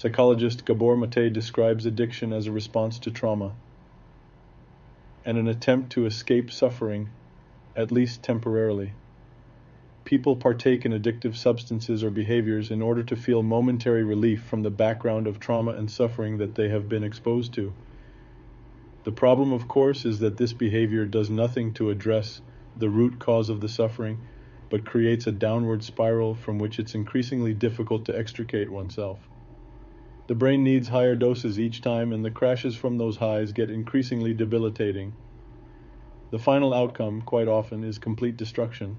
Psychologist Gabor Mate describes addiction as a response to trauma and an attempt to escape suffering, at least temporarily. People partake in addictive substances or behaviors in order to feel momentary relief from the background of trauma and suffering that they have been exposed to. The problem, of course, is that this behavior does nothing to address the root cause of the suffering, but creates a downward spiral from which it's increasingly difficult to extricate oneself. The brain needs higher doses each time, and the crashes from those highs get increasingly debilitating. The final outcome, quite often, is complete destruction.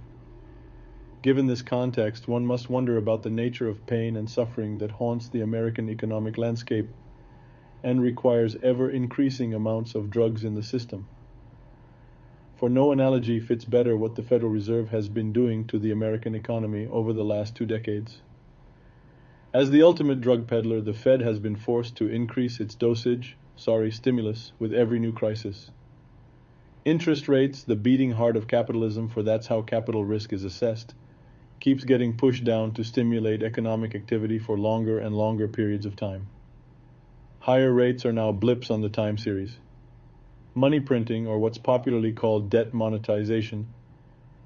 Given this context, one must wonder about the nature of pain and suffering that haunts the American economic landscape and requires ever-increasing amounts of drugs in the system. For no analogy fits better what the Federal Reserve has been doing to the American economy over the last 2 decades. As the ultimate drug peddler, the Fed has been forced to increase its stimulus with every new crisis. Interest rates, the beating heart of capitalism, for that's how capital risk is assessed, keeps getting pushed down to stimulate economic activity for longer and longer periods of time. Higher rates are now blips on the time series. Money printing, or what's popularly called debt monetization,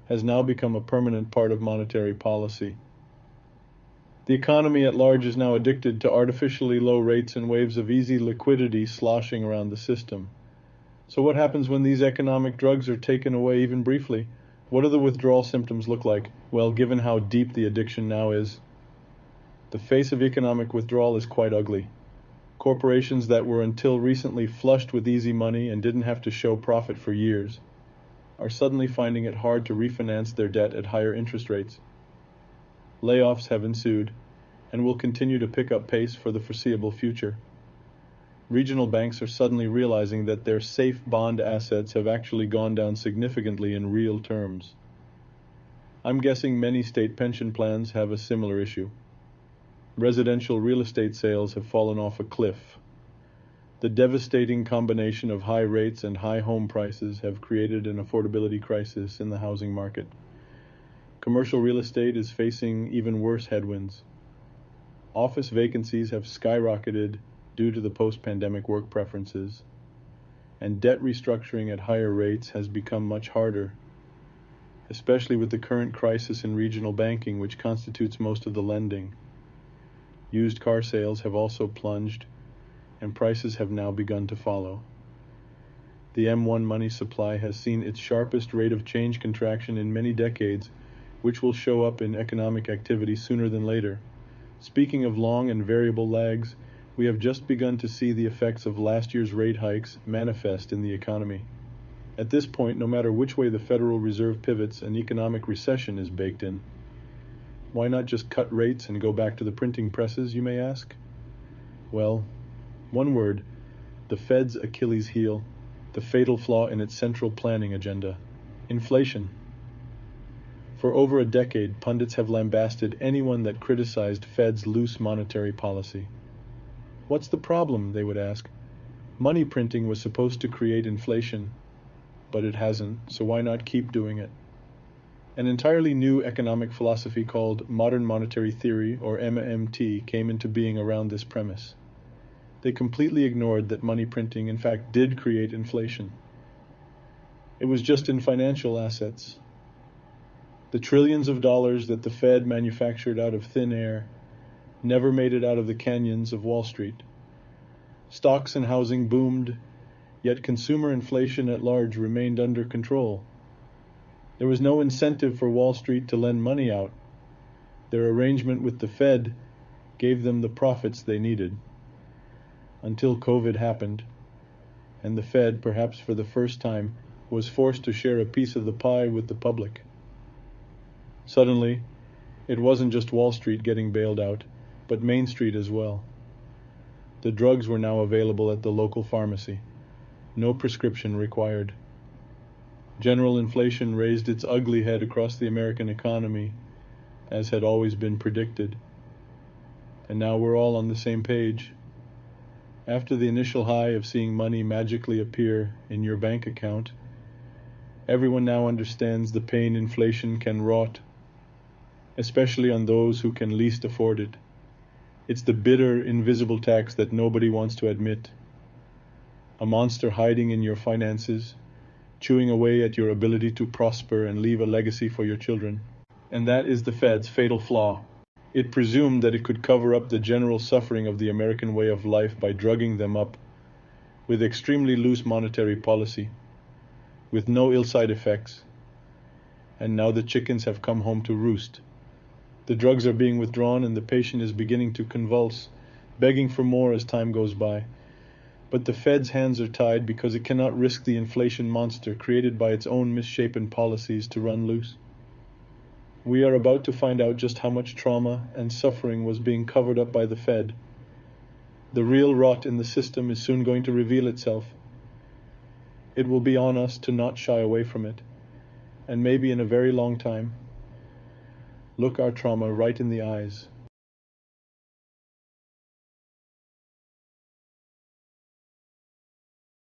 has now become a permanent part of monetary policy. The economy at large is now addicted to artificially low rates and waves of easy liquidity sloshing around the system. So what happens when these economic drugs are taken away even briefly? What do the withdrawal symptoms look like? Well, given how deep the addiction now is, the face of economic withdrawal is quite ugly. Corporations that were until recently flushed with easy money and didn't have to show profit for years are suddenly finding it hard to refinance their debt at higher interest rates. Layoffs have ensued and will continue to pick up pace for the foreseeable future. Regional banks are suddenly realizing that their safe bond assets have actually gone down significantly in real terms. I'm guessing many state pension plans have a similar issue. Residential real estate sales have fallen off a cliff. The devastating combination of high rates and high home prices have created an affordability crisis in the housing market. Commercial real estate is facing even worse headwinds. Office vacancies have skyrocketed due to the post-pandemic work preferences, and debt restructuring at higher rates has become much harder, especially with the current crisis in regional banking, which constitutes most of the lending. Used car sales have also plunged, and prices have now begun to follow. The M1 money supply has seen its sharpest rate of change contraction in many decades, which will show up in economic activity sooner than later. Speaking of long and variable lags, we have just begun to see the effects of last year's rate hikes manifest in the economy. At this point, no matter which way the Federal Reserve pivots, an economic recession is baked in. Why not just cut rates and go back to the printing presses, you may ask? Well, one word, the Fed's Achilles heel, the fatal flaw in its central planning agenda: inflation. For over a decade, pundits have lambasted anyone that criticized Fed's loose monetary policy. What's the problem, they would ask. Money printing was supposed to create inflation, but it hasn't, so why not keep doing it? An entirely new economic philosophy called modern monetary theory, or MMT, came into being around this premise. They completely ignored that money printing in fact did create inflation. It was just in financial assets. The trillions of dollars that the Fed manufactured out of thin air never made it out of the canyons of Wall Street. Stocks and housing boomed, yet consumer inflation at large remained under control. There was no incentive for Wall Street to lend money out. Their arrangement with the Fed gave them the profits they needed. Until COVID happened, and the Fed, perhaps for the first time, was forced to share a piece of the pie with the public. Suddenly, it wasn't just Wall Street getting bailed out, but Main Street as well. The drugs were now available at the local pharmacy. No prescription required. General inflation raised its ugly head across the American economy, as had always been predicted. And now we're all on the same page. After the initial high of seeing money magically appear in your bank account, everyone now understands the pain inflation can wrought, especially on those who can least afford it. It's the bitter, invisible tax that nobody wants to admit. A monster hiding in your finances, chewing away at your ability to prosper and leave a legacy for your children. And that is the Fed's fatal flaw. It presumed that it could cover up the general suffering of the American way of life by drugging them up with extremely loose monetary policy, with no ill side effects. And now the chickens have come home to roost. The drugs are being withdrawn and the patient is beginning to convulse, begging for more as time goes by. But the Fed's hands are tied because it cannot risk the inflation monster created by its own misshapen policies to run loose. We are about to find out just how much trauma and suffering was being covered up by the Fed. The real rot in the system is soon going to reveal itself. It will be on us to not shy away from it, and maybe in a very long time, look our trauma right in the eyes